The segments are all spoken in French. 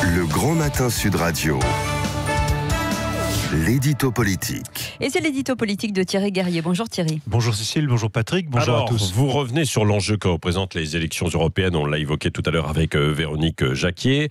Le Grand Matin Sud Radio. L'édito politique. Et c'est l'édito politique de Thierry Guerrier. Bonjour Thierry. Bonjour Cécile, bonjour Patrick, bonjour à tous. Vous revenez sur l'enjeu que représentent les élections européennes, on l'a évoqué tout à l'heure avec Véronique Jacquier,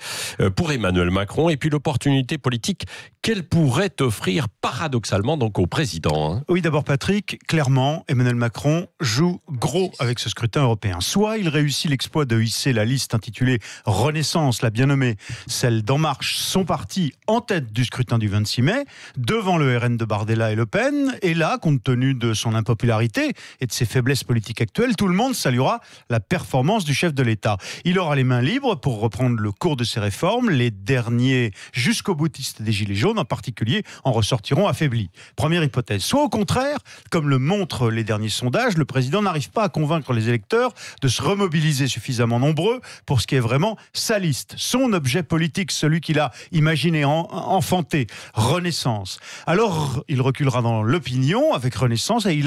pour Emmanuel Macron, et puis l'opportunité politique qu'elle pourrait offrir paradoxalement donc au président. Oui, d'abord Patrick, clairement, Emmanuel Macron joue gros avec ce scrutin européen. Soit il réussit l'exploit de hisser la liste intitulée Renaissance, la bien nommée, celle d'En Marche, son parti, en tête du scrutin du 26 mai, devant le RN de Bardella et Le Pen. Et là, compte tenu de son impopularité et de ses faiblesses politiques actuelles, tout le monde saluera la performance du chef de l'État. Il aura les mains libres pour reprendre le cours de ses réformes. Les derniers jusqu'au boutiste des Gilets jaunes, en particulier, en ressortiront affaiblis. Première hypothèse. Soit au contraire, comme le montrent les derniers sondages, le président n'arrive pas à convaincre les électeurs de se remobiliser suffisamment nombreux pour ce qui est vraiment sa liste, son objet politique, celui qu'il a imaginé, enfanté, Renaissance. Alors, il reculera dans l'opinion avec Renaissance et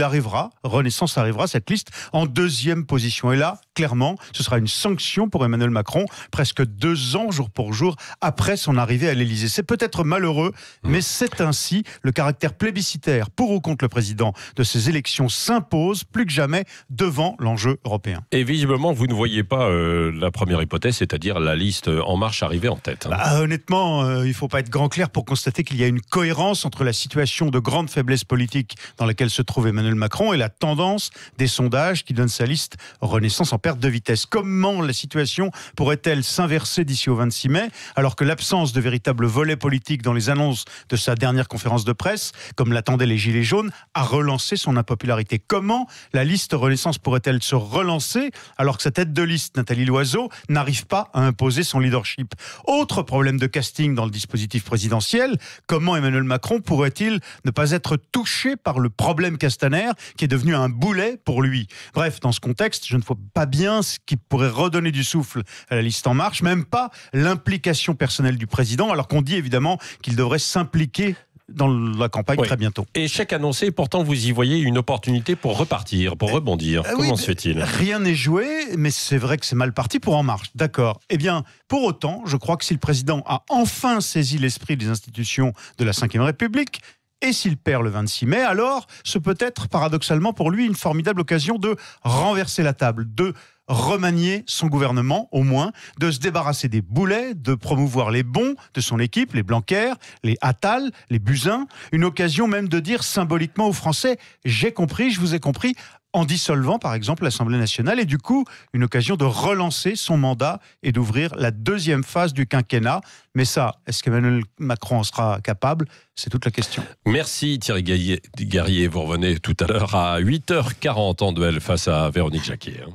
Renaissance arrivera, cette liste, en deuxième position. Et là, clairement, ce sera une sanction pour Emmanuel Macron, presque 2 ans, jour pour jour, après son arrivée à l'Élysée. C'est peut-être malheureux, mais c'est ainsi. Le caractère plébiscitaire, pour ou contre le président, de ces élections s'impose plus que jamais devant l'enjeu européen. Et visiblement, vous ne voyez pas la première hypothèse, c'est-à-dire la liste En Marche arriver en tête. Honnêtement, il ne faut pas être grand clair pour constater qu'il y a une cohérence entre la situation de grande faiblesse politique dans laquelle se trouve Emmanuel Macron et la tendance des sondages qui donnent sa liste Renaissance en perte de vitesse. Comment la situation pourrait-elle s'inverser d'ici au 26 mai, alors que l'absence de véritable volet politique dans les annonces de sa dernière conférence de presse, comme l'attendaient les Gilets jaunes, a relancé son impopularité? Comment la liste Renaissance pourrait-elle se relancer alors que sa tête de liste, Nathalie Loiseau, n'arrive pas à imposer son leadership? Autre problème de casting dans le dispositif présidentiel, comment Emmanuel Macron pourrait-il ne pas être touché par le problème Castaner qui est devenu un boulet pour lui? Bref, dans ce contexte, je ne vois pas bien ce qui pourrait redonner du souffle à la liste En Marche, même pas l'implication personnelle du président, alors qu'on dit évidemment qu'il devrait s'impliquer dans la campagne très bientôt. Échec annoncé, pourtant vous y voyez une opportunité pour repartir, pour rebondir. Comment se fait-il? Rien n'est joué, mais c'est vrai que c'est mal parti pour En Marche. D'accord. Eh bien, pour autant, je crois que si le président a enfin saisi l'esprit des institutions de la Ve République, et s'il perd le 26 mai, alors ce peut être paradoxalement pour lui une formidable occasion de renverser la table, de remanier son gouvernement, au moins, de se débarrasser des boulets, de promouvoir les bons de son équipe, les Blanquer, les Attal, les Buzyn. Une occasion même de dire symboliquement aux Français « j'ai compris, je vous ai compris », en dissolvant par exemple l'Assemblée nationale, et du coup une occasion de relancer son mandat et d'ouvrir la deuxième phase du quinquennat. Mais ça, est-ce qu'Emmanuel Macron en sera capable? C'est toute la question. Merci Thierry Guerrier, vous revenez tout à l'heure à 8h40 en duel face à Véronique Jacquier.